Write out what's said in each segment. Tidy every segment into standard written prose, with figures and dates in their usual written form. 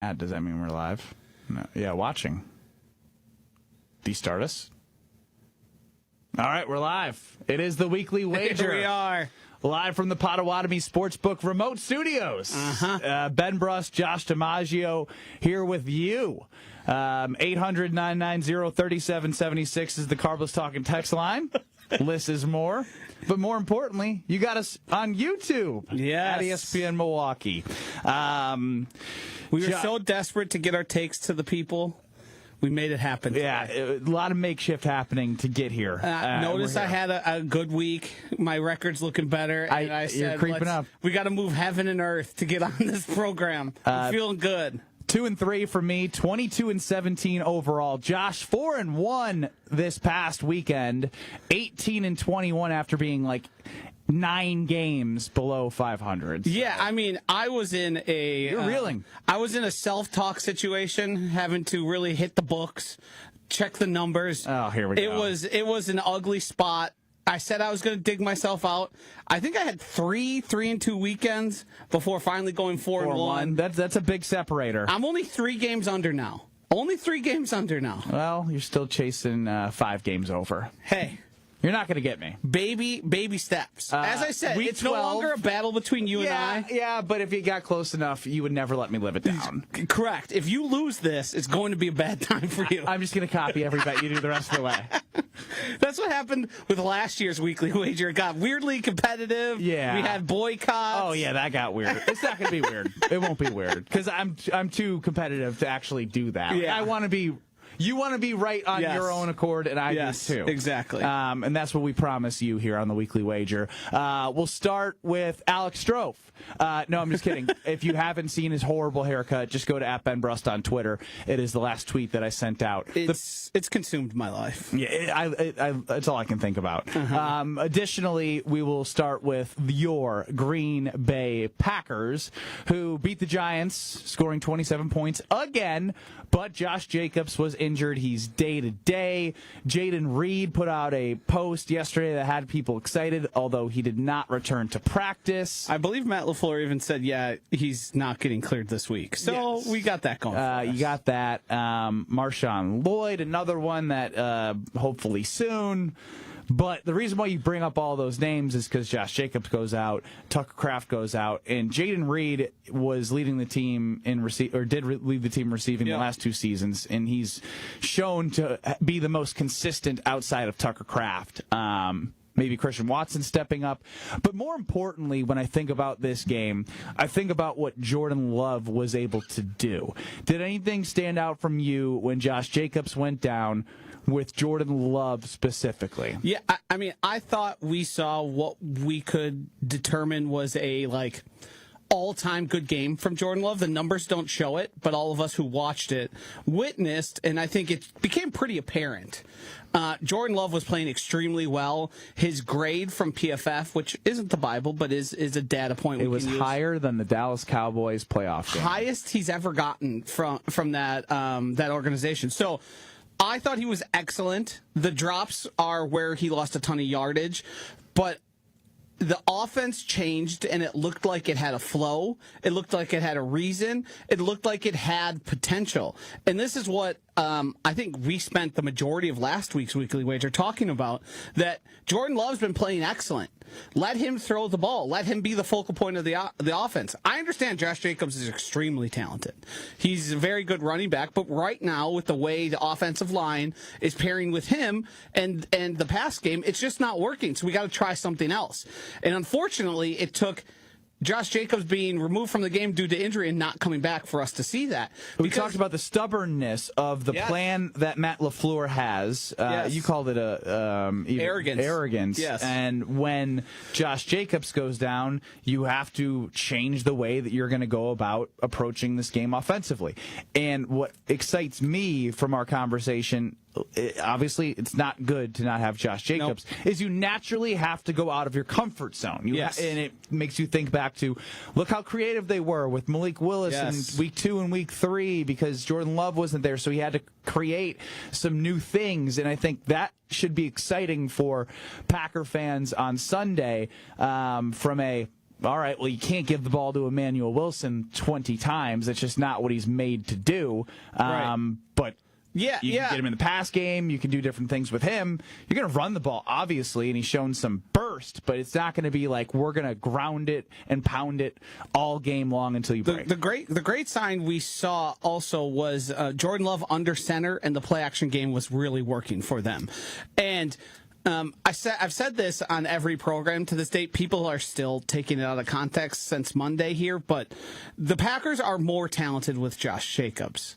Does that mean we're live? No. Yeah, watching. Do you start us? All right, we're live. It is the Weekly Wager. Here we are. Live from the Potawatomi Sportsbook remote studios. Ben Brust, Josh DiMaggio here with you. 800-990-3776 is the Carbless Talking text line. Less is more. But more importantly, you got us on YouTube at ESPN Milwaukee. We were so desperate to get our takes to the people. We made it happen today. Yeah, a lot of makeshift happening to get here. Notice I had a good week. My record's looking better. And I said, you're creeping up. We got to move heaven and earth to get on this program. I'm feeling good. 2-3 for me, 22-17 overall. Josh, 4-1 this past weekend, 18-21 after being like 9 games below 500. Yeah, I mean, I was in a... You're reeling. I was in a self-talk situation, having to really hit the books, check the numbers. Oh, here we go. It was an ugly spot. I said I was going to dig myself out. I think I had 3-2 weekends before finally going 4-1. That's a big separator. I'm only 3 games under now. Only 3 games under now. Well, you're still chasing 5 games over. Hey. You're not going to get me. Baby steps. As I said, it's no longer a battle between you and I. Yeah, but if you got close enough, you would never let me live it down. Correct. If you lose this, it's going to be a bad time for you. I'm just going to copy every bet you do the rest of the way. That's what happened with last year's Weekly Wager. It got weirdly competitive. Yeah. We had boycotts. Oh, yeah, that got weird. It's not going to be weird. It won't be weird because I'm too competitive to actually do that. Yeah. I want to be... You want to be right on your own accord, and I do too. Exactly. And that's what we promise you here on the Weekly Wager. We'll start with Alex Strofe. No, I'm just kidding. If you haven't seen his horrible haircut, just go to @BenBrust on Twitter. It is the last tweet that I sent out. It's consumed my life. Yeah, that's all I can think about. Additionally, we will start with your Green Bay Packers, who beat the Giants, scoring 27 points again, but Josh Jacobs was injured. He's day-to-day. Jaden Reed put out a post yesterday that had people excited, although he did not return to practice. I believe Matt LaFleur even said, he's not getting cleared this week. So we got that going for us. You got that. Marshawn Lloyd, another one that hopefully soon. But the reason why you bring up all those names is because Josh Jacobs goes out, Tucker Kraft goes out, and Jaden Reed was leading the team in lead the team receiving the last 2 seasons, and he's shown to be the most consistent outside of Tucker Kraft. Maybe Christian Watson stepping up. But more importantly, when I think about this game, I think about what Jordan Love was able to do. Did anything stand out from you when Josh Jacobs went down with Jordan Love specifically? Yeah, I mean, I thought we saw what we could determine was a, all-time good game from Jordan Love. The numbers don't show it, but all of us who watched it witnessed, and I think it became pretty apparent. Jordan Love was playing extremely well. His grade from PFF, which isn't the Bible, but is a data point. It was higher than the Dallas Cowboys playoff game. Highest he's ever gotten from that organization. So I thought he was excellent. The drops are where he lost a ton of yardage, but the offense changed, and it looked like it had a flow. It looked like it had a reason. It looked like it had potential. And this is what I think we spent the majority of last week's Weekly Wager talking about, that Jordan Love's been playing excellent. Let him throw the ball. Let him be the focal point of the offense. I understand Josh Jacobs is extremely talented. He's a very good running back, but right now, with the way the offensive line is pairing with him and the pass game, it's just not working. So we got to try something else. And unfortunately, it took Josh Jacobs being removed from the game due to injury and not coming back for us to see that. We talked about the stubbornness of the plan that Matt LaFleur has. You called it arrogance. Yes. And when Josh Jacobs goes down, you have to change the way that you're going to go about approaching this game offensively. And what excites me from our conversation, obviously it's not good to not have Josh Jacobs, is you naturally have to go out of your comfort zone. And it makes you think back to, look how creative they were with Malik Willis in week 2 and week 3 because Jordan Love wasn't there, so he had to create some new things. And I think that should be exciting for Packer fans on Sunday from a all right, well, you can't give the ball to Emmanuel Wilson 20 times. That's just not what he's made to do. Right. But yeah, you can get him in the pass game. You can do different things with him. You're going to run the ball, obviously, and he's shown some burst, but it's not going to be like we're going to ground it and pound it all game long until you break. The great sign we saw also was Jordan Love under center, and the play action game was really working for them. And I've said this on every program to this date. People are still taking it out of context since Monday here, but the Packers are more talented with Josh Jacobs.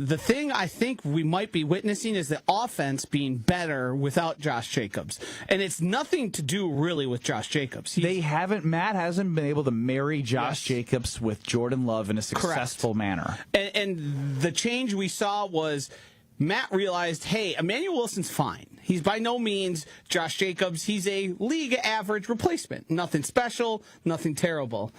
The thing I think we might be witnessing is the offense being better without Josh Jacobs. And it's nothing to do really with Josh Jacobs. Matt hasn't been able to marry Josh Jacobs with Jordan Love in a successful manner. And the change we saw was Matt realized, hey, Emmanuel Wilson's fine. He's by no means Josh Jacobs. He's a league average replacement. Nothing special, nothing terrible.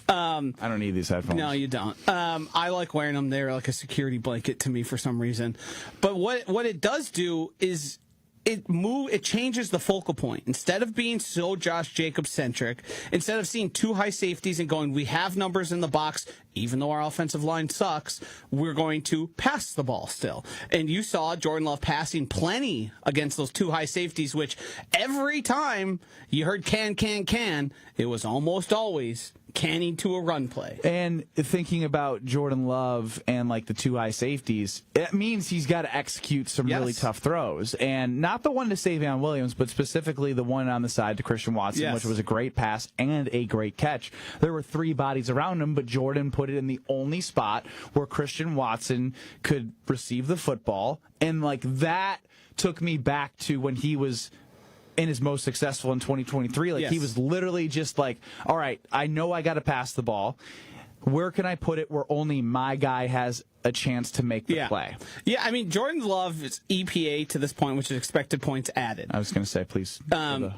I don't need these headphones. No, you don't. I like wearing them. They're like a security blanket to me for some reason. But what it does do is it changes the focal point. Instead of being so Josh Jacobs centric, instead of seeing two high safeties and going, we have numbers in the box, even though our offensive line sucks, we're going to pass the ball still. And you saw Jordan Love passing plenty against those two high safeties, which every time you heard can, it was almost always canning to a run play. And thinking about Jordan Love and like the two high safeties, it means he's got to execute some really tough throws. And not the one to Savion Williams, but specifically the one on the side to Christian Watson, which was a great pass and a great catch. There were three bodies around him, but Jordan put it in the only spot where Christian Watson could receive the football. And like that took me back to when he was in his most successful in 2023. He was literally just like, all right, I know I got to pass the ball. Where can I put it where only my guy has a chance to make the play? Yeah, I mean, Jordan Love's EPA to this point, which is expected points added. I was going to say, please. And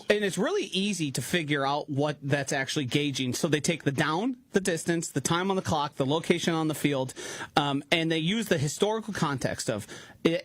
it's really easy to figure out what that's actually gauging. So they take the down, the distance, the time on the clock, the location on the field, and they use the historical context of,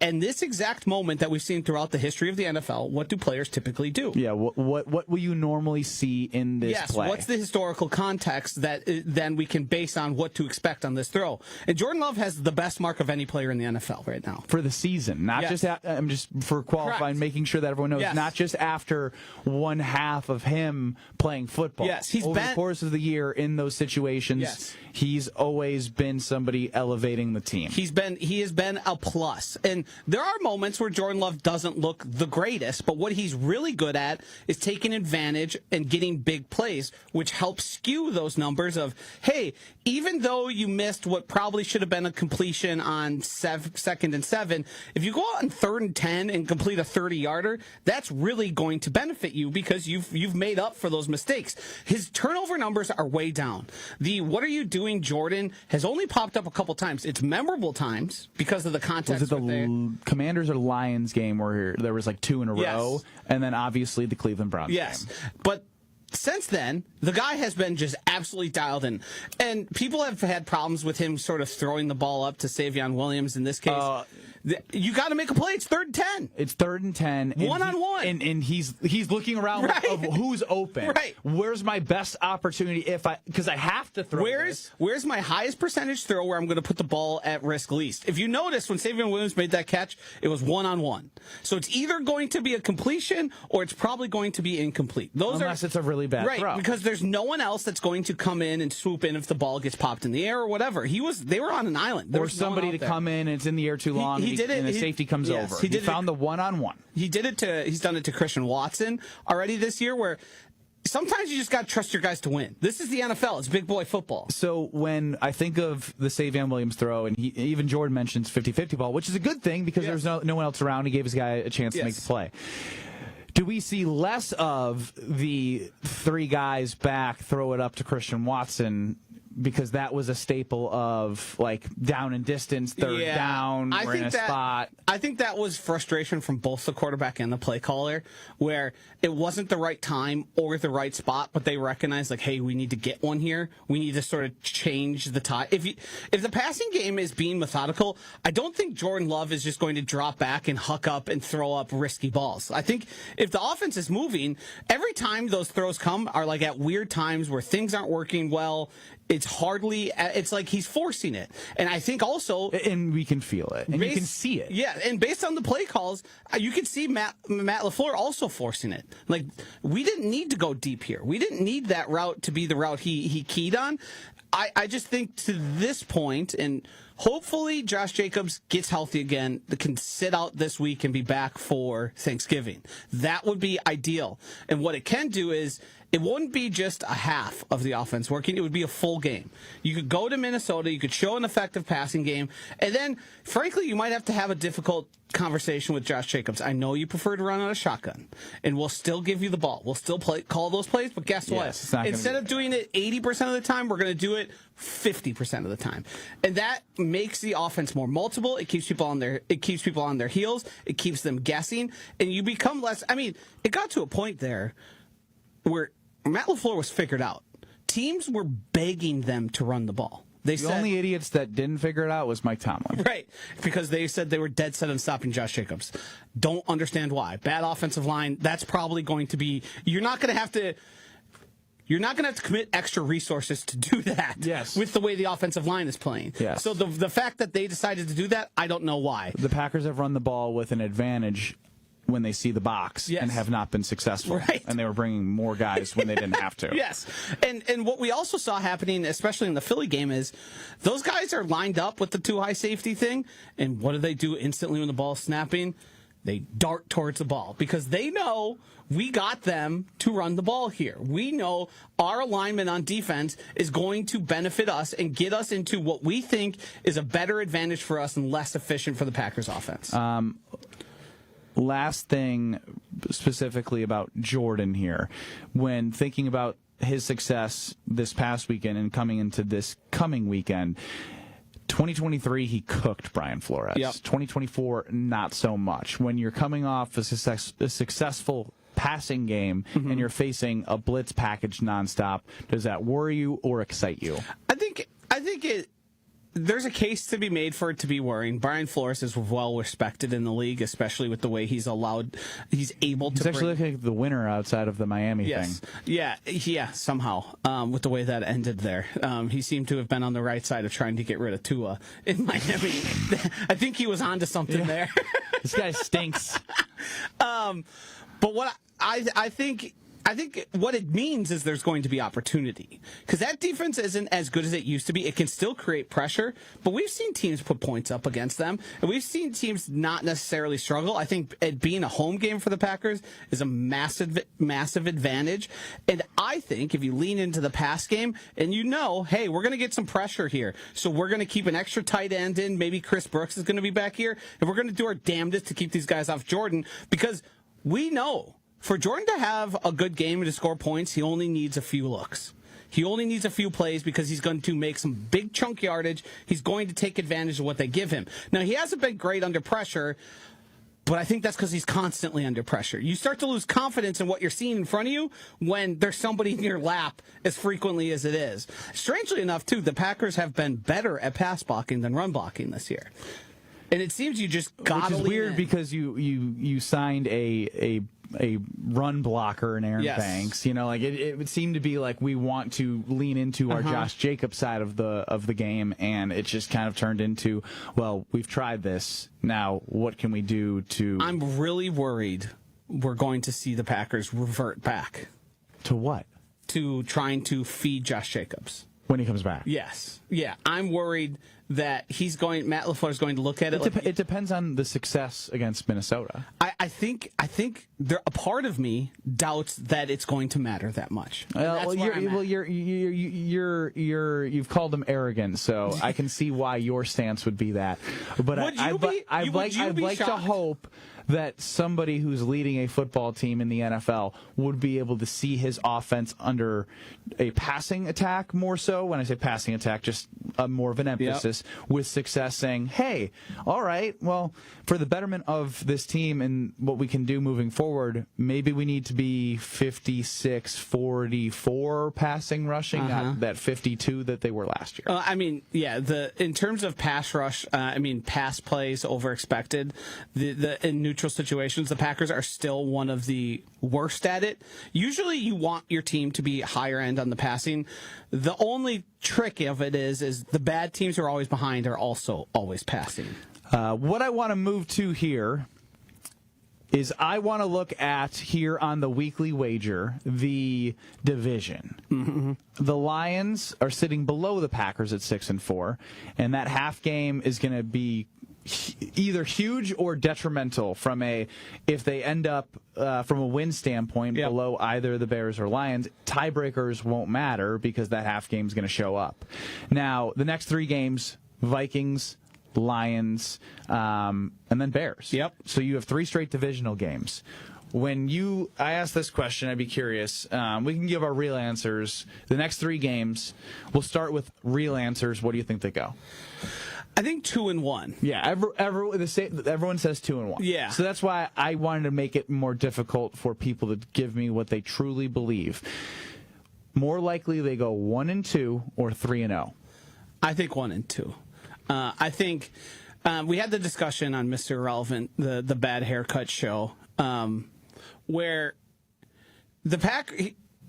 and this exact moment that we've seen throughout the history of the NFL, what do players typically do? Yeah, what will you normally see in this play? What's the historical context that then we can base on what to expect on this throw? And Jordan Love has the best mark of any player in the NFL right now. For the season, not just I'm just for qualifying, making sure that everyone knows, not just after one half of him playing football. Yes, he's over the course of the year in those situations, he's always been somebody elevating the team. He has been a plus. And there are moments where Jordan Love doesn't look the greatest, but what he's really good at is taking advantage and getting big plays, which helps skew those numbers of, hey, even though you missed what probably should have been a completion on 2nd and 7, if you go out on 3rd and 10 and complete a 30-yarder, that's really going to benefit you because you've made up for those mistakes. His turnover numbers are way down. The what are you doing, Jordan, has only popped up a couple times. It's memorable times because of the context. Was it the Commanders or Lions game where there was like 2 in a row, and then obviously the Cleveland Browns game? But since then, the guy has been just absolutely dialed in. And people have had problems with him sort of throwing the ball up to Savion Williams in this case. You got to make a play. It's 3rd and 10. It's 3rd and 10. One-on-one. And he's looking around of who's open. Where's my best opportunity because I have to throw Where's my highest percentage throw where I'm going to put the ball at risk least? If you notice, when Savion Williams made that catch, it was one-on-one. So it's either going to be a completion or it's probably going to be incomplete. Unless it's a really bad throw. Because there's no one else that's going to come in and swoop in if the ball gets popped in the air or whatever. They were on an island. There or somebody to come in and it's in the air too long. He did it, and the safety comes over. He found the one-on-one. He's done it to Christian Watson already this year, where sometimes you just got to trust your guys to win. This is the NFL. It's big boy football. So when I think of the Savion Williams throw, and even Jordan mentions 50-50 ball, which is a good thing because there's no one else around. He gave his guy a chance to make the play. Do we see less of the 3 guys back, throw it up to Christian Watson because that was a staple of like down and distance, third down, we're in a spot. I think that was frustration from both the quarterback and the play caller, where it wasn't the right time or the right spot, but they recognized like, hey, we need to get one here. We need to sort of change the tide. If the passing game is being methodical, I don't think Jordan Love is just going to drop back and huck up and throw up risky balls. I think if the offense is moving, every time those throws come are like at weird times where things aren't working well. It's like he's forcing it. And I think also... And we can feel it. And you can see it. Yeah, and based on the play calls, you can see Matt LaFleur also forcing it. Like, we didn't need to go deep here. We didn't need that route to be the route he keyed on. I just think to this point, and hopefully Josh Jacobs gets healthy again, can sit out this week and be back for Thanksgiving. That would be ideal. And what it can do is, it wouldn't be just a half of the offense working. It would be a full game. You could go to Minnesota. You could show an effective passing game. And then, frankly, you might have to have a difficult conversation with Josh Jacobs. I know you prefer to run out of shotgun, and we'll still give you the ball. We'll still call those plays, but guess what? Instead of doing it 80% of the time, we're going to do it 50% of the time. And that makes the offense more multiple. It keeps people on their heels. It keeps them guessing. And you become less... I mean, it got to a point there where Matt LaFleur was figured out. Teams were begging them to run the ball. The only idiots that didn't figure it out was Mike Tomlin. Right, because they said they were dead set on stopping Josh Jacobs. Don't understand why. Bad offensive line, that's probably going to be... You're not going to have to commit extra resources to do that. Yes. With the way the offensive line is playing. Yes. So the fact that they decided to do that, I don't know why. The Packers have run the ball with an advantage when they see the box and have not been successful. Right. And they were bringing more guys when they didn't have to. Yes. And what we also saw happening, especially in the Philly game, is those guys are lined up with the too high safety thing. And what do instantly when the ball is snapping? They dart towards the ball because they know we got them to run the ball here. We know our alignment on defense is going to benefit us and get us into what we think is a better advantage for us and less efficient for the Packers offense. Last thing specifically about Jordan here. When thinking about his success this past weekend and coming into this coming weekend, 2023, he cooked Brian Flores. Yep. 2024, not so much. When you're coming off a successful passing game and you're facing a blitz package nonstop, does that worry you or excite you? I think there's a case to be made for it to be worrying. Brian Flores is well respected in the league, especially with the way he's able to. He's actually looking like the winner outside of the Miami thing. Yeah, somehow with the way that ended there, he seemed to have been on the right side of trying to get rid of Tua in Miami. I think he was onto something there. This guy stinks. But what I think what it means is there's going to be opportunity because that defense isn't as good as it used to be. It can still create pressure, but we've seen teams put points up against them, and we've seen teams not necessarily struggle. I think it being a home game for the Packers is a massive advantage, and I think if you lean into the pass game and hey, we're going to get some pressure here, so we're going to keep an extra tight end in. Maybe Chris Brooks is going to be back here, and we're going to do our damnedest to keep these guys off Jordan because we know for Jordan to have a good game and to score points, he only needs a few looks. He only needs a few plays because he's going to make some big chunk yardage. He's going to take advantage of what they give him. Now, he hasn't been great under pressure, but I think that's because he's constantly under pressure. You start to lose confidence in what you're seeing in front of you when there's somebody in your lap as frequently as it is. Strangely enough, too, the Packers have been better at pass blocking than run blocking this year. And it seems you just got to lean in. Which is weird because you signed a run blocker in Aaron Banks. It would seem to be like we want to lean into our Josh Jacobs side of the game, and it just kind of turned into, well, we've tried this. Now, what can we do to... I'm really worried we're going to see the Packers revert back. To what? To trying to feed Josh Jacobs. When he comes back? Yes. Yeah, I'm worried that Matt LaFleur is going to look at it. It depends on the success against Minnesota. I think a part of me doubts that it's going to matter that much. You've called him arrogant, so I can see why your stance would be that. But I'd like to hope that somebody who's leading a football team in the NFL would be able to see his offense under a passing attack more so. When I say passing attack, just more of an emphasis with success, saying, hey, all right, well, for the betterment of this team and what we can do moving forward, maybe we need to be 56-44 passing rushing, not that 52 that they were last year. I mean, yeah, in terms of pass rush, pass plays over expected, in neutral situations, the Packers are still one of the worst at it. Usually you want your team to be higher end on the passing. The only trick of it is the bad teams who are always behind are also always passing. What I want to move to here is I want to look at here on the weekly wager the division. Mm-hmm. The Lions are sitting below the Packers at 6-4, and that half game is going to be either huge or detrimental from if they end up from a win standpoint below either the Bears or Lions. Tiebreakers won't matter because that half game is going to show up. Now the next 3 games: Vikings, Lions, and then Bears. Yep. So you have 3 straight divisional games. When I ask this question, I'd be curious. We can give our real answers. The next 3 games, we'll start with real answers. What do you think they go? I think 2-1. Yeah, everyone says 2-1. Yeah. So that's why I wanted to make it more difficult for people to give me what they truly believe. More likely they go 1-2 or 3-0. I think 1-2. I think we had the discussion on Mr. Irrelevant, the bad haircut show, where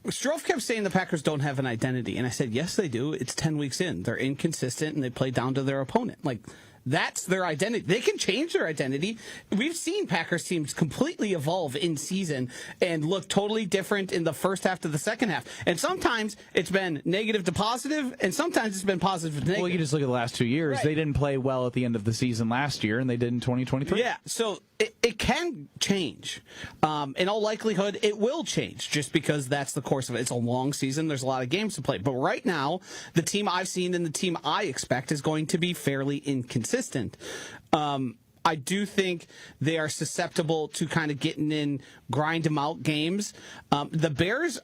Strofe kept saying the Packers don't have an identity, and I said, yes, they do. It's 10 weeks in. They're inconsistent, and they play down to their opponent. Like, that's their identity. They can change their identity. We've seen Packers teams completely evolve in season and look totally different in the first half to the second half. And sometimes it's been negative to positive, and sometimes it's been positive to negative. Well, you just look at the last 2 years. Right. They didn't play well at the end of the season last year, and they did in 2023. Yeah, so it can change. In all likelihood, it will change just because that's the course of it. It's a long season. There's a lot of games to play. But right now, the team I've seen and the team I expect is going to be fairly inconsistent. I do think they are susceptible to kind of getting in, grind them out games. The Bears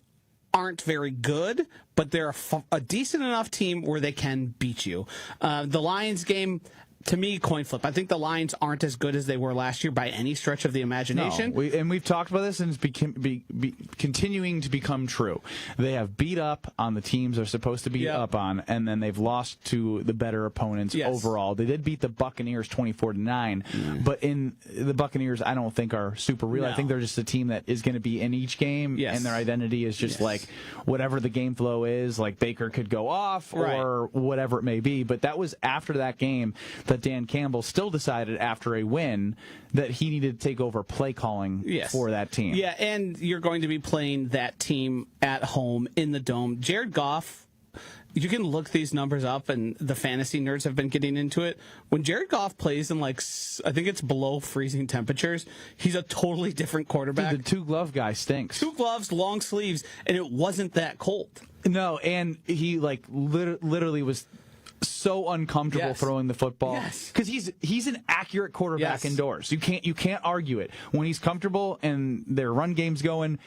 aren't very good, but they're a decent enough team where they can beat you. The Lions game, to me, coin flip. I think the Lions aren't as good as they were last year by any stretch of the imagination. No, we've talked about this, and it's continuing to become true. They have beat up on the teams they're supposed to beat up on, and then they've lost to the better opponents overall. They did beat the Buccaneers 24-9, but in the Buccaneers, I don't think are super real. No. I think they're just a team that is going to be in each game, and their identity is just like whatever the game flow is. Like Baker could go off or whatever it may be. But that was after that game that Dan Campbell still decided after a win that he needed to take over play calling for that team. Yeah, and you're going to be playing that team at home in the Dome. Jared Goff, you can look these numbers up, and the fantasy nerds have been getting into it. When Jared Goff plays in, I think it's below freezing temperatures, he's a totally different quarterback. Dude, the 2-glove guy stinks. 2 gloves, long sleeves, and it wasn't that cold. No, and he literally was so uncomfortable throwing the football because he's an accurate quarterback indoors. You can't argue it. When he's comfortable and their run game's going,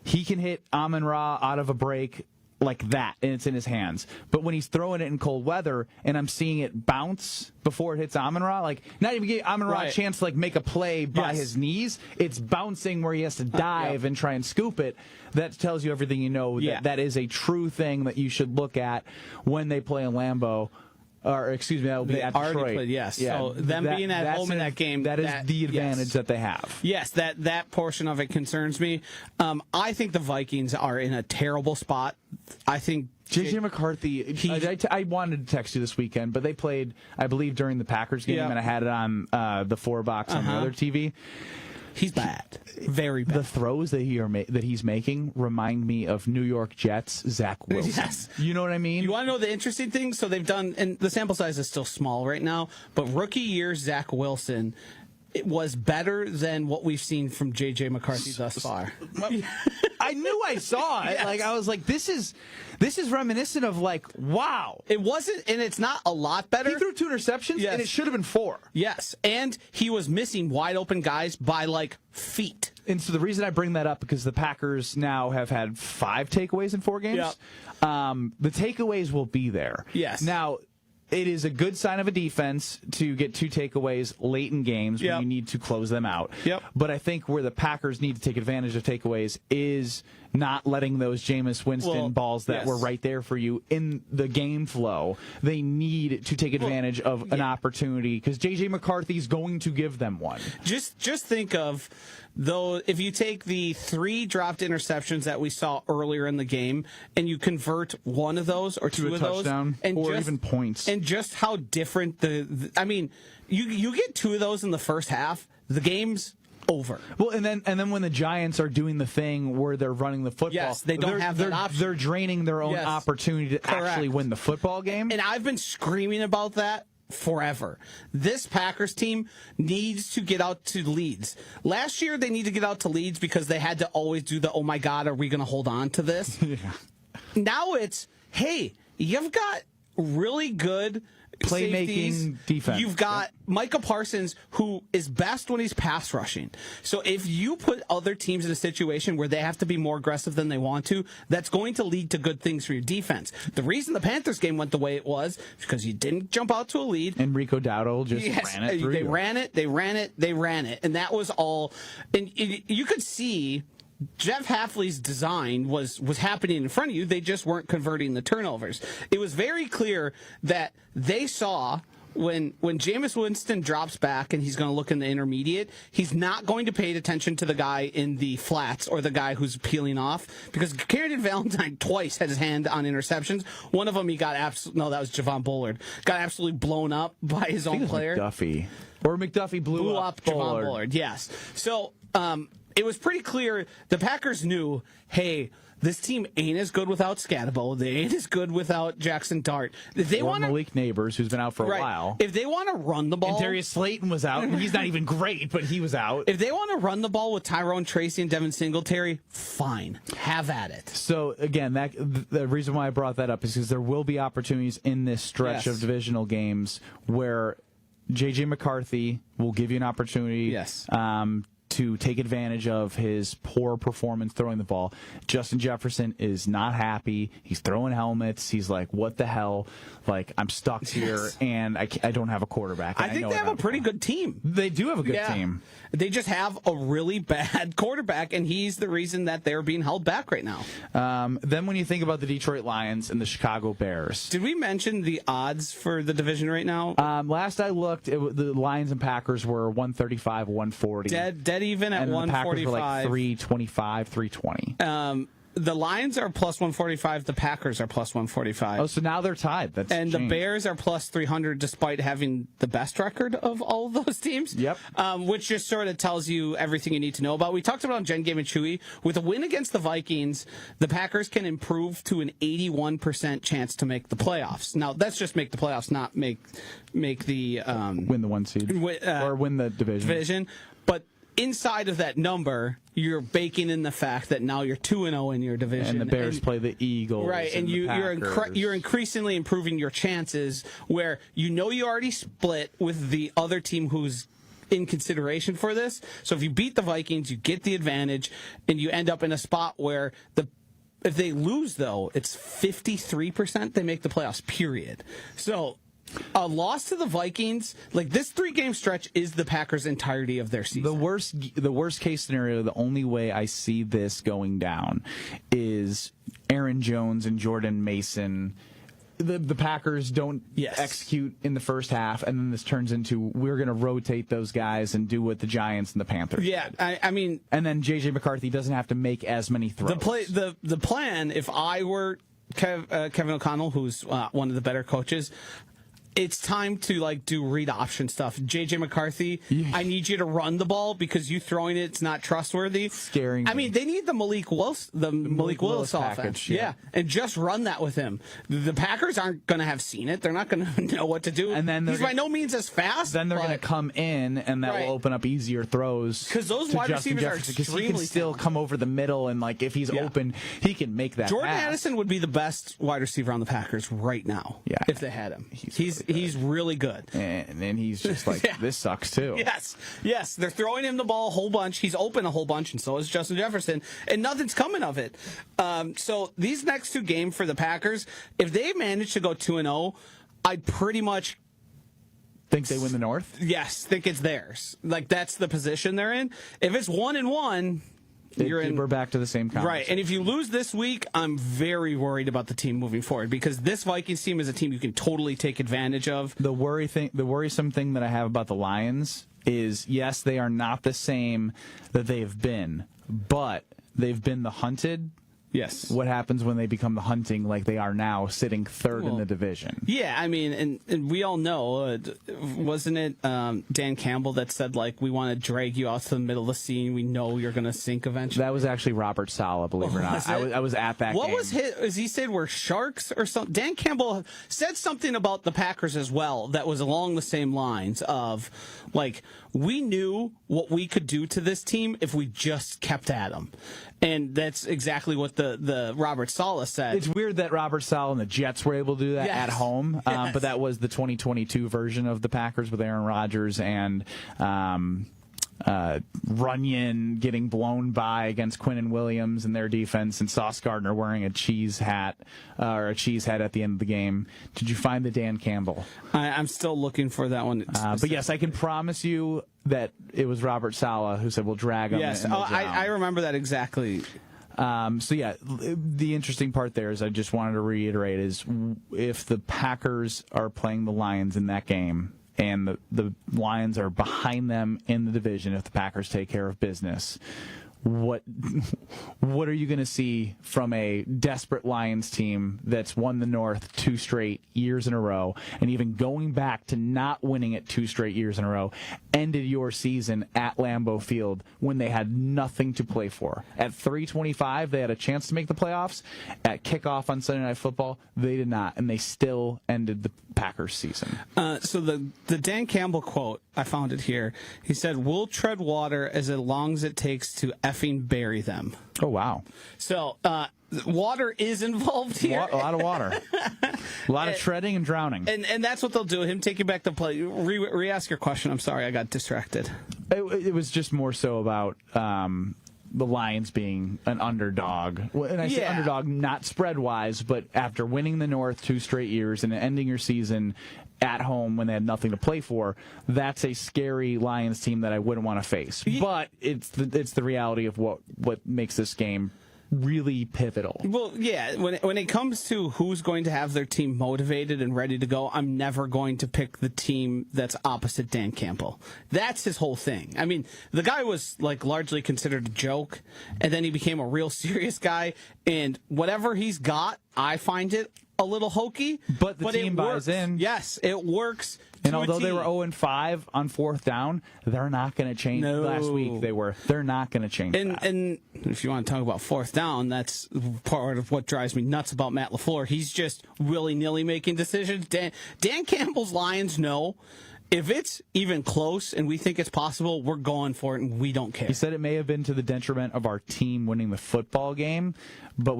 he can hit Amon-Ra out of a break like that, and it's in his hands. But when he's throwing it in cold weather, and I'm seeing it bounce before it hits Amon-Ra, not even give Amon-Ra a chance to make a play by his knees, it's bouncing where he has to dive and try and scoop it. That tells you everything you know. That is a true thing that you should look at when they play in Lambeau. Or, excuse me, that will be at Detroit. Played, so them being at home in that game, that is the advantage that they have. Yes, that portion of it concerns me. I think the Vikings are in a terrible spot. I think J.J. McCarthy, I wanted to text you this weekend, but they played, I believe, during the Packers game, and I had it on the 4-box on the other TV. He's bad. Very bad. The throws that he's making remind me of New York Jets Zach Wilson. Yes. You know what I mean? You want to know the interesting thing? So they've done, and the sample size is still small right now, but rookie year Zach Wilson it was better than what we've seen from J.J. McCarthy thus far. I knew I saw it. Yes. Like I was like, this is reminiscent of like, wow. It wasn't, and it's not a lot better. He threw 2 interceptions, Yes. and it should have been 4. Yes, and he was missing wide open guys by like feet. And so the reason I bring that up because the Packers now have had 5 takeaways in 4 games. Yep. The takeaways will be there. Yes. Now, it is a good sign of a defense to get 2 takeaways late in games when you need to close them out. Yep. But I think where the Packers need to take advantage of takeaways is not letting those Jameis Winston balls that were right there for you in the game flow. They need to take advantage of an opportunity because J.J. McCarthy's going to give them one. Just think of, though, if you take the 3 dropped interceptions that we saw earlier in the game and you convert one of those or 2 of those, touchdown, and or just, even points, and just how different I mean, you get 2 of those in the first half, the game's over. Well, and then when the Giants are doing the thing where they're running the football, they don't have that option. They're draining their own opportunity to actually win the football game. And I've been screaming about that forever. This Packers team needs to get out to leads. Last year, they need to get out to leads because they had to always do the, oh my God, are we going to hold on to this? Now it's, hey, you've got really good playmaking defense. You've got Micah Parsons, who is best when he's pass rushing. So if you put other teams in a situation where they have to be more aggressive than they want to, that's going to lead to good things for your defense. The reason the Panthers game went the way it was is because you didn't jump out to a lead. And Rico Dowdle just ran it through. They ran it. And that was all. And you could see Jeff Hafley's design was happening in front of you. They just weren't converting the turnovers. It was very clear that they saw when Jameis Winston drops back and he's going to look in the intermediate, he's not going to pay attention to the guy in the flats or the guy who's peeling off because Carrington Valentine twice had his hand on interceptions. One of them he got that was Javon Bullard. Got absolutely blown up by his own player. McDuffie blew up Javon Bullard. Yes. So, it was pretty clear the Packers knew, hey, this team ain't as good without Scatabo. They ain't as good without Jackson Dart. If they want Malik Neighbors, who's been out for a while. If they want to run the ball, and Darius Slayton was out. And he's not even great, but he was out. If they want to run the ball with Tyrone Tracy and Devin Singletary, fine, have at it. So again, the reason why I brought that up is because there will be opportunities in this stretch of divisional games where J.J. McCarthy will give you an opportunity. To take advantage of his poor performance throwing the ball. Justin Jefferson is not happy. He's throwing helmets. He's like, what the hell? Like, I'm stuck here, and I don't have a quarterback. I think they have a pretty good team. They do have a good team. They just have a really bad quarterback, and he's the reason that they're being held back right now. Then when you think about the Detroit Lions and the Chicago Bears. Did we mention the odds for the division right now? Last I looked, the Lions and Packers were 135, 140. Dead even at and 145. The Packers were like 325, 320. The Lions are plus 145. The Packers are plus 145. Oh, so now they're tied. That's and changed. The Bears are plus 300 despite having the best record of all of those teams. Yep. Which just sort of tells you everything you need to know about. We talked about Jen Game and Chewy. With a win against the Vikings, the Packers can improve to an 81% chance to make the playoffs. Now, that's just make the playoffs, not make the win the 1 seed or win the division. But inside of that number, you're baking in the fact that now you're 2-0 in your division. And the Bears play the Eagles. Right, and you're increasingly improving your chances where you already split with the other team who's in consideration for this. So if you beat the Vikings, you get the advantage, and you end up in a spot where if they lose, though, it's 53% they make the playoffs, period. So a loss to the Vikings, like this 3-game stretch, is the Packers' entirety of their season. The worst case scenario, the only way I see this going down is Aaron Jones and Jordan Mason. The Packers don't execute in the first half, and then this turns into we're going to rotate those guys and do what the Giants and the Panthers did. I mean, and then J.J. McCarthy doesn't have to make as many throws. The plan, if I were Kevin O'Connell, who's one of the better coaches, it's time to like do read option stuff. JJ McCarthy, I need you to run the ball because you throwing it's not trustworthy. Scaring me. I mean, they need the Malik Willis offense. Package, yeah, and just run that with him. The Packers aren't going to have seen it. They're not going to know what to do. And then he's by no means as fast. Then they're going to come in, and that will open up easier throws. Because those wide receivers are extremely he can still come over the middle, and like if he's open, he can make that. Jordan pass. Addison would be the best wide receiver on the Packers right now. Yeah, if they had him, he's really good. And then he's just like, this sucks too. Yes, they're throwing him the ball a whole bunch. He's open a whole bunch, and so is Justin Jefferson, and nothing's coming of it. So these next two games for the Packers, if they manage to go 2-0, I'd pretty much think they win the North. Yes, think it's theirs. Like that's the position they're in. If it's 1-1. We're back to the same conversation. Right, and if you lose this week, I'm very worried about the team moving forward because this Vikings team is a team you can totally take advantage of. The worrisome thing that I have about the Lions is, yes, they are not the same that they've been, but they've been the hunted. Yes. What happens when they become the hunting like they are now, sitting third in the division? Yeah, I mean, and we all know, wasn't it Dan Campbell that said, like, we want to drag you out to the middle of the sea, we know you're going to sink eventually? That was actually Robert Saleh, believe it or not. I was at that game. What was his, as he said, were sharks or something? Dan Campbell said something about the Packers as well that was along the same lines of, like, we knew what we could do to this team if we just kept at them. And that's exactly what the Robert Saleh said. It's weird that Robert Saleh and the Jets were able to do that at home, but that was the 2022 version of the Packers with Aaron Rodgers and Runyon getting blown by against Quinnen Williams and their defense, and Sauce Gardner wearing a cheese hat at the end of the game. Did you find the Dan Campbell? I'm still looking for that one. But yes, I can promise you that it was Robert Saleh who said we'll drag them. Yes, I remember that exactly. So yeah, the interesting part there is I just wanted to reiterate is if the Packers are playing the Lions in that game, and the Lions are behind them in the division if the Packers take care of business, what are you going to see from a desperate Lions team that's won the North 2 straight years in a row, and even going back to not winning it 2 straight years in a row, ended your season at Lambeau Field when they had nothing to play for? At 3:25, they had a chance to make the playoffs. At kickoff on Sunday Night Football, they did not, and they still ended the Packers season. So the Dan Campbell quote, I found it here. He said, "We'll tread water as long as it takes to effing bury them." Oh, wow. So water is involved here. A lot of water. A lot of treading and drowning. And that's what they'll do. Him take you back to play. Re-ask your question. I'm sorry, I got distracted. It was just more so about the Lions being an underdog. And I say underdog not spread-wise, but after winning the North 2 straight years and ending your season at home when they had nothing to play for, that's a scary Lions team that I wouldn't want to face. But it's the reality of what makes this game really pivotal. Well, yeah, when it comes to who's going to have their team motivated and ready to go, I'm never going to pick the team that's opposite Dan Campbell. That's his whole thing. I mean, the guy was like largely considered a joke, and then he became a real serious guy, and whatever he's got, I find it a little hokey. But the team buys in. Yes, it works. And although they were 0-5 on 4th down, they're not going to change. No. Last week they're not going to change. And if you want to talk about 4th down, that's part of what drives me nuts about Matt LaFleur. He's just willy-nilly making decisions. Dan Campbell's Lions know if it's even close and we think it's possible, we're going for it and we don't care. He said it may have been to the detriment of our team winning the football game, but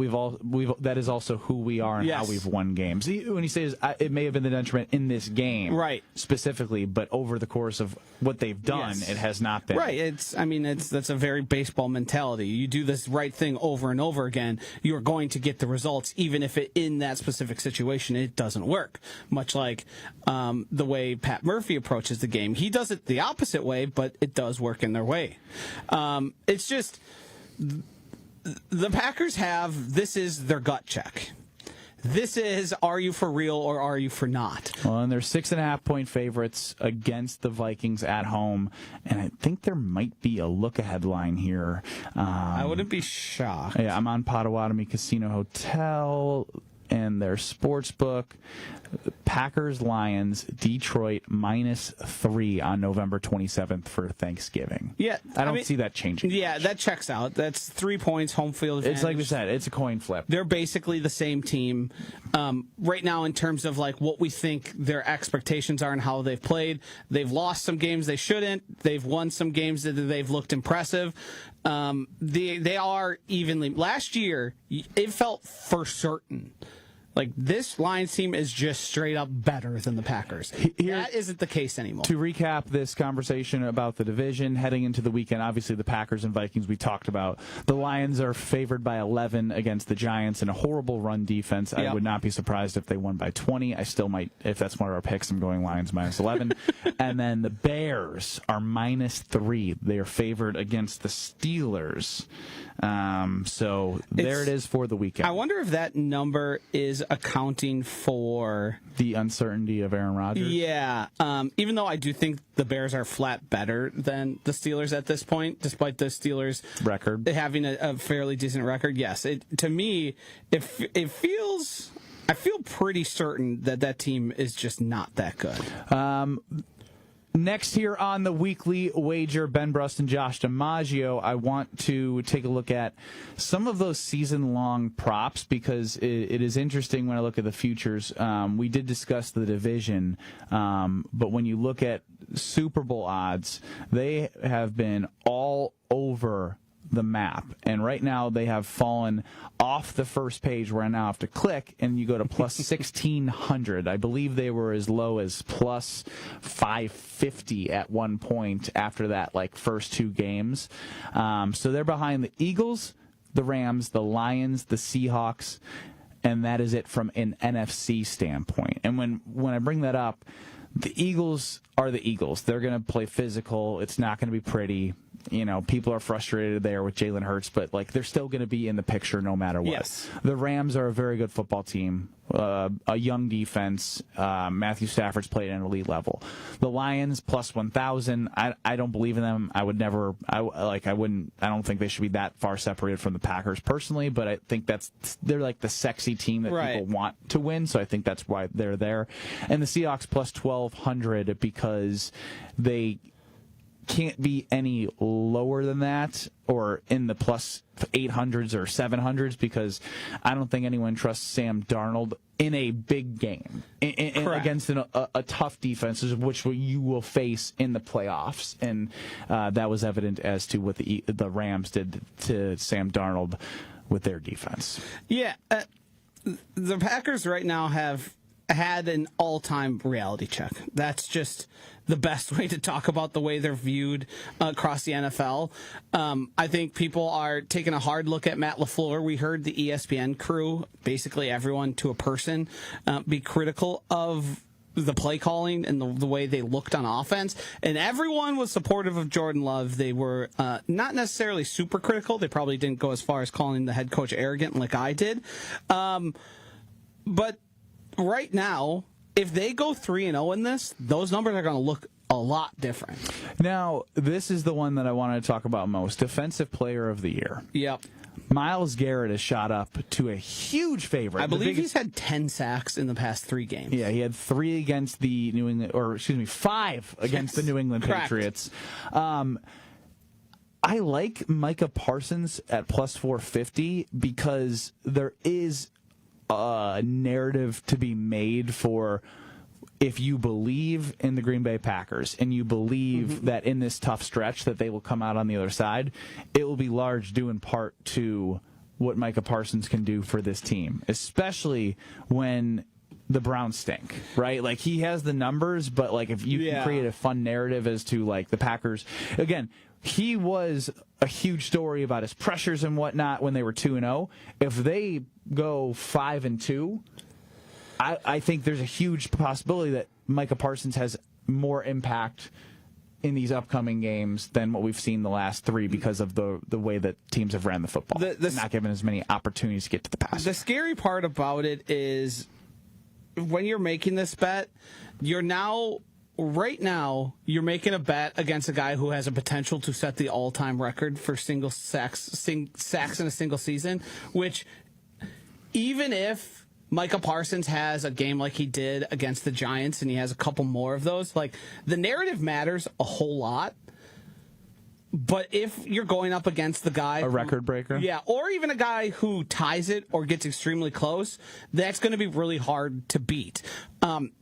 that is also who we are and how we've won games. When he says it may have been the detriment in this game, right, specifically, but over the course of what they've done, it has not been. Right. That's a very baseball mentality. You do this right thing over and over again, you're going to get the results, even if in that specific situation it doesn't work. Much like the way Pat Murphy approaches the game. He does it the opposite way, but it does work in their way. It's just the Packers this is their gut check. This is, are you for real or are you for not? Well, and they're 6.5-point favorites against the Vikings at home, and I think there might be a look-ahead line here. I wouldn't be shocked. Yeah, I'm on Potawatomi Casino Hotel. in their sports book. Packers, Lions, Detroit -3 on November 27th for Thanksgiving. Yeah, I don't see that changing. Yeah, that checks out. That's 3 points, home field advantage. It's like we said, it's a coin flip. They're basically the same team right now in terms of like what we think their expectations are and how they've played. They've lost some games they shouldn't. They've won some games that they've looked impressive. They are evenly. Last year, it felt for certain like this Lions team is just straight up better than the Packers. That isn't the case anymore. To recap this conversation about the division heading into the weekend, obviously the Packers and Vikings we talked about. The Lions are favored by 11 against the Giants in a horrible run defense. Yep. I would not be surprised if they won by 20. I still might, if that's one of our picks, I'm going Lions -11. And then the Bears are -3. They are favored against the Steelers. So there it is for the weekend. I wonder if that number is accounting for the uncertainty of Aaron Rodgers. Yeah. Even though I do think the Bears are flat better than the Steelers at this point, despite the Steelers record having a fairly decent record. Yes. To me, it feels. I feel pretty certain that team is just not that good. Next here on the Weekly Wager, Ben Brust and Josh DiMaggio, I want to take a look at some of those season-long props because it is interesting when I look at the futures. We did discuss the division, but when you look at Super Bowl odds, they have been all over the map, and right now they have fallen off the first page where I now have to click and you go to plus 1,600. I believe they were as low as plus 550 at one point after that first 2 games. So they're behind the Eagles, the Rams, the Lions, the Seahawks, and that is it from an NFC standpoint. And when I bring that up, the Eagles are the Eagles. They're going to play physical. It's not going to be pretty. People are frustrated there with Jalen Hurts, but they're still going to be in the picture no matter what. Yes. The Rams are a very good football team, a young defense. Matthew Stafford's played at an elite level. The Lions plus 1,000. I don't believe in them. I would never. I wouldn't. I don't think they should be that far separated from the Packers personally. But I think they're like the sexy team that people want to win. So I think that's why they're there. And the Seahawks plus 1,200 because they can't be any lower than that or in the plus 800s or 700s because I don't think anyone trusts Sam Darnold in a big game against a tough defense, which you will face in the playoffs. And that was evident as to what the Rams did to Sam Darnold with their defense. Yeah. The Packers right now have had an all-time reality check. That's just the best way to talk about the way they're viewed across the NFL. I think people are taking a hard look at Matt LaFleur. We heard the ESPN crew, basically everyone to a person, be critical of the play calling and the way they looked on offense. And everyone was supportive of Jordan Love. They were not necessarily super critical. They probably didn't go as far as calling the head coach arrogant like I did. But right now, if they go 3-0 in this, those numbers are going to look a lot different. Now, this is the one that I wanted to talk about most. Defensive Player of the Year. Yep. Myles Garrett has shot up to a huge favorite. I believe he's had 10 sacks in the past 3 games. Yeah, he had 3 against the 5 against the New England Patriots. I like Micah Parsons at plus 450 because there is a narrative to be made for if you believe in the Green Bay Packers and you believe that in this tough stretch that they will come out on the other side, it will be large due in part to what Micah Parsons can do for this team, especially when the Browns stink, right? He has the numbers, but if you can create a fun narrative as to the Packers, again, he was a huge story about his pressures and whatnot when they were 2-0. If they go 5-2, I think there's a huge possibility that Micah Parsons has more impact in these upcoming games than what we've seen the last 3 because of the way that teams have ran the football. Not given as many opportunities to get to the pass. The scary part about it is when you're making this bet, right now, you're making a bet against a guy who has a potential to set the all-time record for sacks in a single season, which even if Micah Parsons has a game like he did against the Giants, and he has a couple more of those. Like, the narrative matters a whole lot. But if you're going up against the guy... A record breaker? Yeah, or even a guy who ties it or gets extremely close, that's going to be really hard to beat.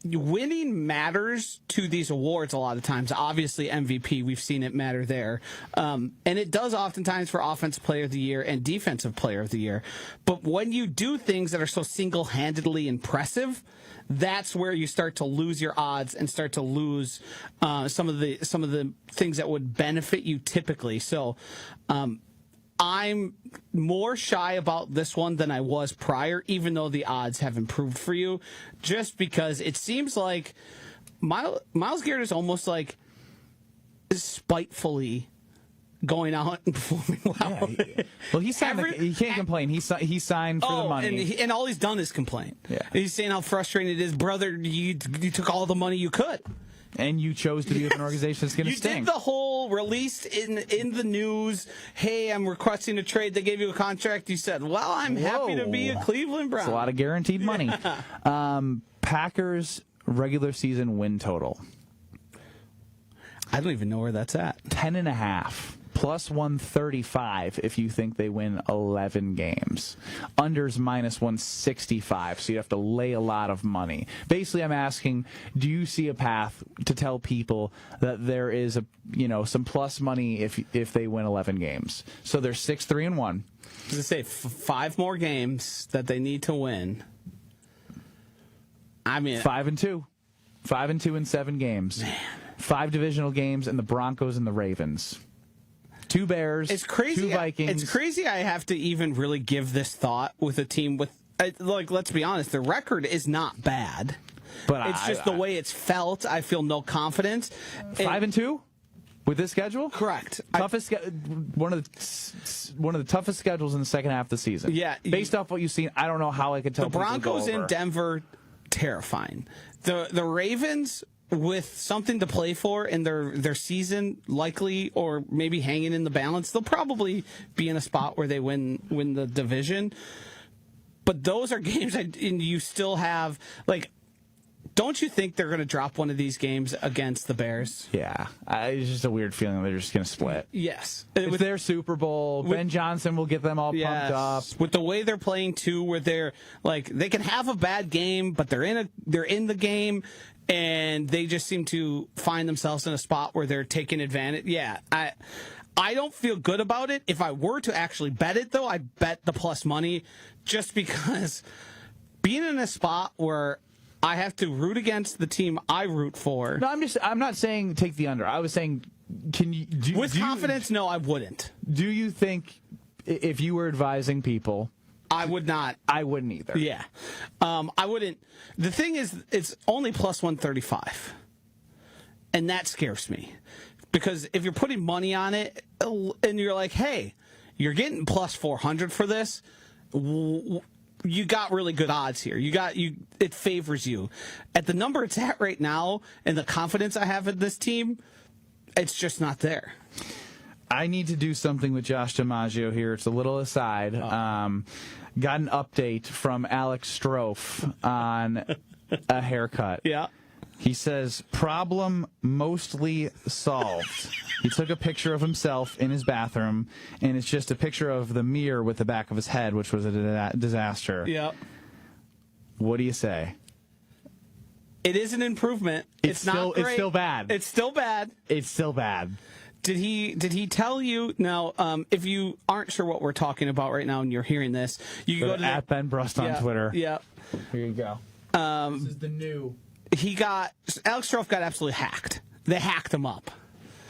Winning matters to these awards a lot of times. Obviously, MVP, we've seen it matter there. And it does oftentimes for Offensive Player of the Year and Defensive Player of the Year. But when you do things that are so single-handedly impressive, that's where you start to lose your odds and start to lose some of the things that would benefit you typically. So I'm more shy about this one than I was prior, even though the odds have improved for you, just because it seems like Myles Garrett is almost like spitefully going out and performing well. Yeah, well, he signed. He can't complain. He signed for the money, and all he's done is complain. Yeah, he's saying how frustrating it is, brother. You took all the money you could, and you chose to be with an organization that's going to stink. You did the whole released in the news. Hey, I'm requesting a trade. They gave you a contract. You said, "Well, I'm happy to be a Cleveland Brown." It's a lot of guaranteed money. Packers regular season win total. I don't even know where that's at. 10.5. Plus 135 if you think they win 11 games. Unders minus 165, so you have to lay a lot of money. Basically, I'm asking, do you see a path to tell people that there is some plus money if they win 11 games? So they're 6-3-1. Does it say 5 more games that they need to win? I mean, 5-2. 5-2 in 7 games. Man. 5 divisional games, and the Broncos and the Ravens. 2 Bears, it's crazy. 2 Vikings. It's crazy I have to even really give this thought with a team with, like, let's be honest, the record is not bad. But it's just the way it's felt. I feel no confidence. 5-2 with this schedule? Correct. Toughest, one of the toughest schedules in the second half of the season. Yeah. Based off what you've seen, I don't know how I could tell. The Broncos in Denver, terrifying. The Ravens, with something to play for in their season, likely, or maybe hanging in the balance, they'll probably be in a spot where they win the division. But those are games, and you still have, like, don't you think they're going to drop one of these games against the Bears? Yeah. It's just a weird feeling they're just going to split. Yes. It's their Super Bowl. Ben Johnson will get them all pumped up. With the way they're playing, too, where they're, like, they can have a bad game, but they're in the game, and they just seem to find themselves in a spot where they're taking advantage. Yeah, I don't feel good about it. If I were to actually bet it, though, I'd bet the plus money, just because being in a spot where I have to root against the team I root for. No, I'm not saying take the under. I was saying, can you with confidence? No, I wouldn't. Do you think if you were advising people? I would not. I wouldn't either. Yeah. I wouldn't. The thing is, it's only plus 135. And that scares me. Because if you're putting money on it, and you're like, hey, you're getting plus 400 for this, you got really good odds here. It favors you. At the number it's at right now, and the confidence I have in this team, it's just not there. I need to do something with Josh DiMaggio here. It's a little aside. Got an update from Alex Strofe on a haircut. Yeah. He says, problem mostly solved. He took a picture of himself in his bathroom, and it's just a picture of the mirror with the back of his head, which was a disaster. Yeah. What do you say? It is an improvement. It's not great. It's still bad. It's still bad. It's still bad. Did he tell you? Now, if you aren't sure what we're talking about right now and you're hearing this, you can go to at Ben Brust on Twitter. Yeah. Here you go. This is the new. Alex Strofe got absolutely hacked. They hacked him up.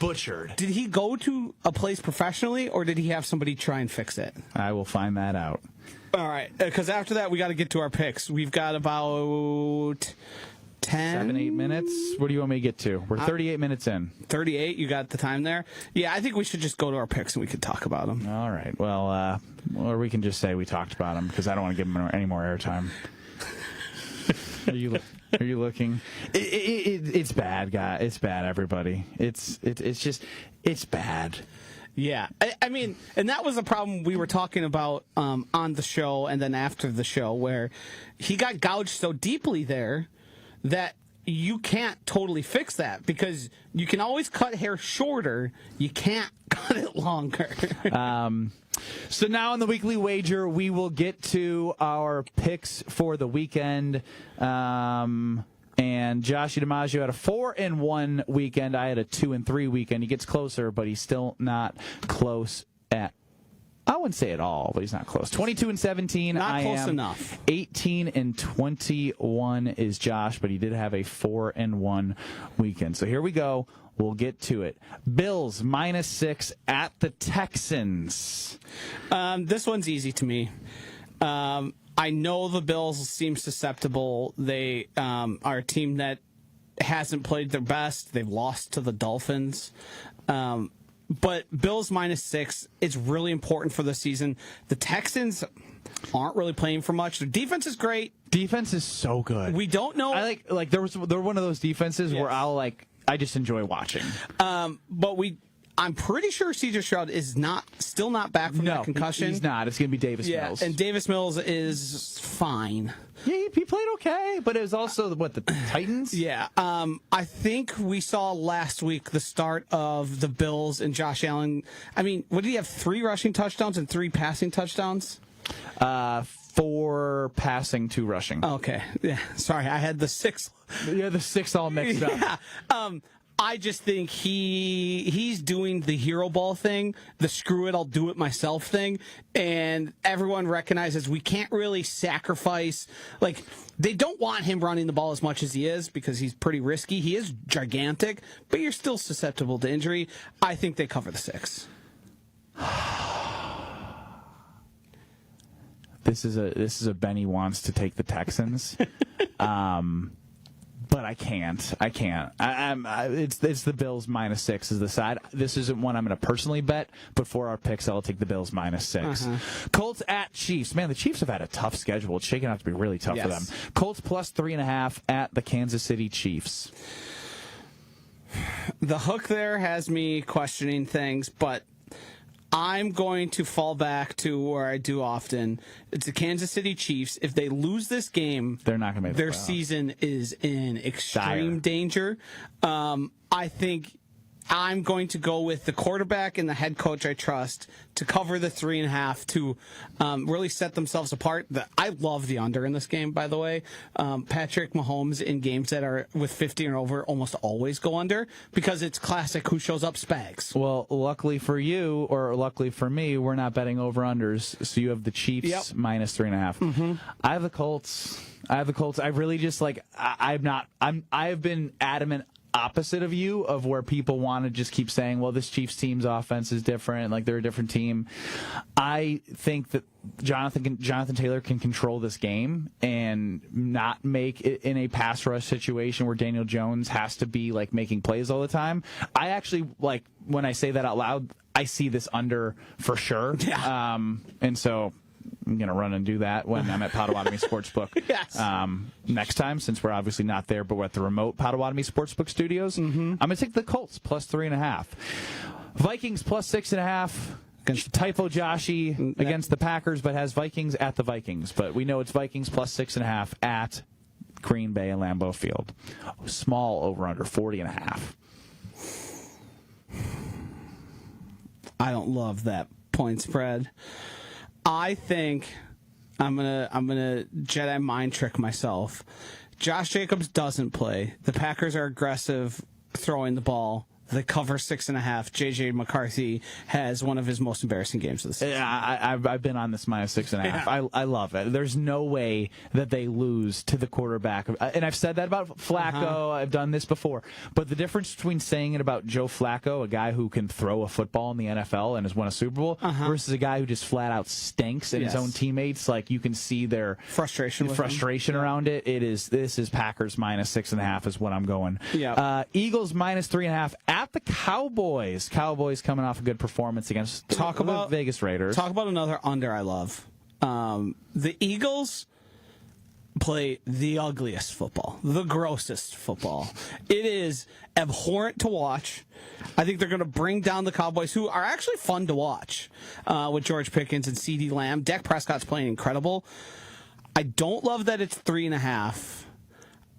Butchered. Did he go to a place professionally, or did he have somebody try and fix it? I will find that out. All right, because after that, we got to get to our picks. We've got about 10? 7-8 minutes. What do you want me to get to? We're 38 minutes in. 38? You got the time there? Yeah, I think we should just go to our picks and we could talk about them. All right. Well, or we can just say we talked about them because I don't want to give them any more airtime. Are you looking? It's bad, guy. It's bad, everybody. It's bad. Yeah. I mean, and that was a problem we were talking about on the show and then after the show, where he got gouged so deeply there that you can't totally fix that, because you can always cut hair shorter. You can't cut it longer. So now on the weekly wager, we will get to our picks for the weekend. And Josh DiMaggio had a 4-1 weekend. I had a 2-3 weekend. He gets closer, but he's still not close at, I wouldn't say at all, but he's not close. 22-17. Not close am enough. 18-21 is Josh, but he did have a 4-1 weekend. So here we go. We'll get to it. Bills -6 at the Texans. This one's easy to me. I know the Bills seem susceptible. They are a team that hasn't played their best. They've lost to the Dolphins. But Bills -6 is really important for the season. The Texans aren't really playing for much. Their defense is great. Defense is so good. We don't know. I like they're one of those defenses where I just enjoy watching. But I'm pretty sure C.J. Stroud is still not back from that concussion. He's not. It's going to be Davis Mills. And Davis Mills is fine. Yeah, he played okay, but it was also, the Titans? Yeah. I think we saw last week the start of the Bills and Josh Allen. I mean, what did he have, 3 rushing touchdowns and 3 passing touchdowns? 4 passing, 2 rushing. Okay. Yeah. Sorry, I had the 6. Yeah, the 6 all mixed up. Yeah. I just think he's doing the hero ball thing, the screw it, I'll do it myself thing, and everyone recognizes we can't really sacrifice. Like, they don't want him running the ball as much as he is because he's pretty risky. He is gigantic, but you're still susceptible to injury. I think they cover the 6. This is a Benny wants to take the Texans. But I can't. It's the Bills -6 is the side. This isn't one I'm going to personally bet, but for our picks, I'll take the Bills -6. Colts at Chiefs. Man, the Chiefs have had a tough schedule. It's shaking out to be really tough for them. Colts +3.5 at the Kansas City Chiefs. The hook there has me questioning things, but I'm going to fall back to where I do often. It's the Kansas City Chiefs. If they lose this game, they're not going to make their season is in extreme danger. I think I'm going to go with the quarterback and the head coach I trust to cover the 3.5 to really set themselves apart. I love the under in this game, by the way. Patrick Mahomes in games that are with 50 and over almost always go under because it's classic who shows up Spags. Well, luckily for you, or luckily for me, we're not betting over-unders, so you have the Chiefs -3.5. I have the Colts. I really just, I have been adamant opposite of you, of where people want to just keep saying, well, this Chiefs team's offense is different, like they're a different team. I think that Jonathan Taylor can control this game and not make it in a pass rush situation where Daniel Jones has to be making plays all the time. I actually, when I say that out loud, I see this under for sure. Yeah. And so I'm going to run and do that when I'm at Potawatomi Sportsbook next time, since we're obviously not there, but we're at the remote Potawatomi Sportsbook studios. I'm going to take the Colts +3.5. Vikings +6.5. Typo Joshy against the Packers, but has Vikings at the Vikings. But we know it's Vikings +6.5 at Green Bay and Lambeau Field. Small over-under, 40.5. I don't love that point spread. I think I'm gonna Jedi mind trick myself. Josh Jacobs doesn't play. The Packers are aggressive throwing the ball. They cover 6.5. J.J. McCarthy has one of his most embarrassing games of the season. Yeah, I've been on this -6.5. Yeah. I love it. There's no way that they lose to the quarterback. And I've said that about Flacco. I've done this before. But the difference between saying it about Joe Flacco, a guy who can throw a football in the NFL and has won a Super Bowl, versus a guy who just flat out stinks and his own teammates, you can see their frustration around it. This is Packers -6.5 is what I'm going. Yeah. Eagles -3.5 at the Cowboys. Cowboys coming off a good performance against the Vegas Raiders. Talk about another under I love. The Eagles play the ugliest football, the grossest football. It is abhorrent to watch. I think they're going to bring down the Cowboys, who are actually fun to watch, with George Pickens and CeeDee Lamb. Dak Prescott's playing incredible. I don't love that it's 3.5.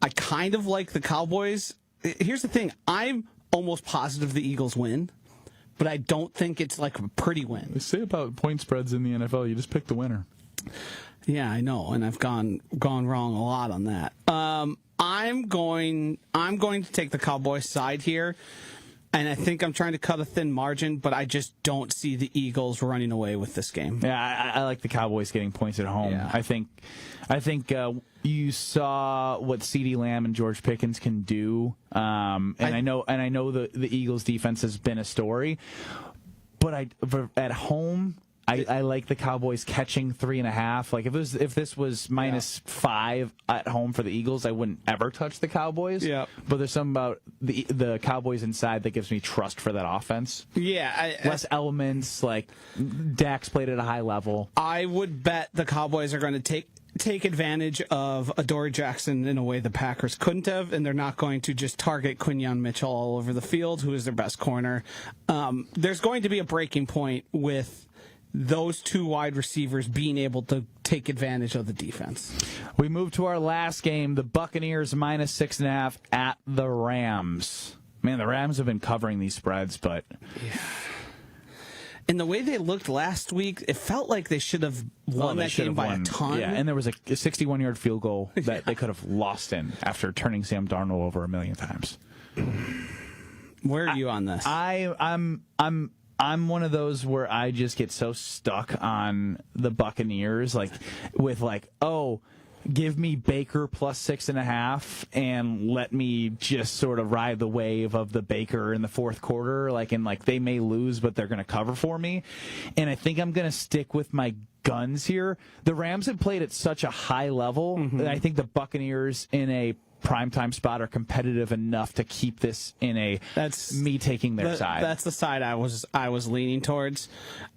I kind of like the Cowboys. Here's the thing. I'm almost positive the Eagles win, but I don't think it's like a pretty win. They say about point spreads in the NFL, you just pick the winner. Yeah, I know, and I've gone wrong a lot on that. I'm going to take the Cowboys side here, and I think I'm trying to cut a thin margin, but I just don't see the Eagles running away with this game. Yeah, I like the Cowboys getting points at home. Yeah. I think you saw what CeeDee Lamb and George Pickens can do, and I know the Eagles defense has been a story, but at home. I like the Cowboys catching 3.5. Like if this was -5 at home for the Eagles, I wouldn't ever touch the Cowboys. Yeah. But there's something about the Cowboys inside that gives me trust for that offense. Yeah. Less elements. Like Dak's played at a high level. I would bet the Cowboys are going to take advantage of Adoree Jackson in a way the Packers couldn't have, and they're not going to just target Quinyon Mitchell all over the field, who is their best corner. There's going to be a breaking point with those two wide receivers being able to take advantage of the defense. We move to our last game, the Buccaneers -6.5 at the Rams. Man, the Rams have been covering these spreads, but... Yeah. And the way they looked last week, it felt like they should have won that game by a ton. Yeah, and there was a 61-yard field goal that they could have lost in after turning Sam Darnold over 1,000,000 times. Where are you on this? I'm one of those where I just get so stuck on the Buccaneers, give me Baker plus 6.5 and let me just sort of ride the wave of the Baker in the fourth quarter. They may lose, but they're going to cover for me. And I think I'm going to stick with my guns here. The Rams have played at such a high level that I think the Buccaneers in a primetime spot are competitive enough to keep this in a me taking their side. That's the side I was leaning towards.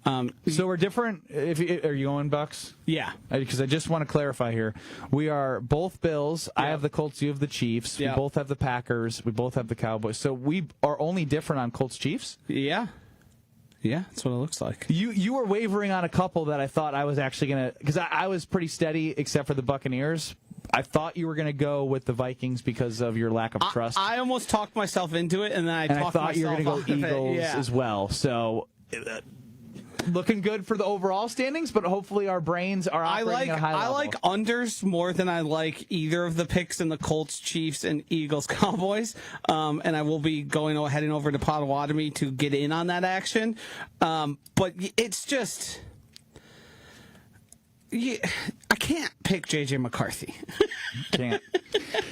So we're different. Are you going Bucks? Yeah, because I just want to clarify here. We are both Bills. Yeah. I have the Colts. You have the Chiefs. Yeah. We both have the Packers. We both have the Cowboys. So we are only different on Colts Chiefs. Yeah. Yeah, that's what it looks like. You were wavering on a couple that I thought I was actually going to, because I was pretty steady except for the Buccaneers. I thought you were going to go with the Vikings because of your lack of trust. I almost talked myself into it, and then I thought you were going to go Eagles as well. So looking good for the overall standings, but hopefully our brains are operating at a high level. I like unders more than I like either of the picks in the Colts, Chiefs, and Eagles, Cowboys. And I will be heading over to Potawatomi to get in on that action. But it's just... I can't pick J.J. McCarthy.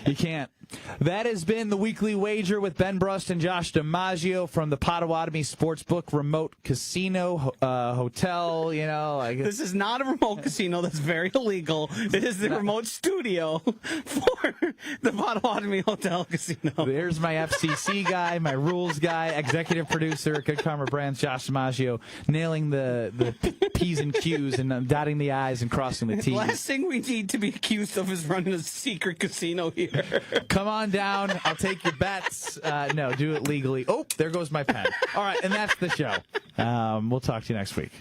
You can't. That has been the Weekly Wager with Ben Brust and Josh DiMaggio from the Potawatomi Sportsbook Remote Casino Hotel. This is not a remote casino. That's very illegal. It is the remote studio for the Potawatomi Hotel Casino. There's my FCC guy, my rules guy, executive producer at Good Karma Brands, Josh DiMaggio, nailing the P's and Q's and dotting the I's and crossing the T's. The last thing we need to be accused of is running a secret casino here. Come on down. I'll take your bets. No, do it legally. Oh, there goes my pen. All right, and that's the show. We'll talk to you next week.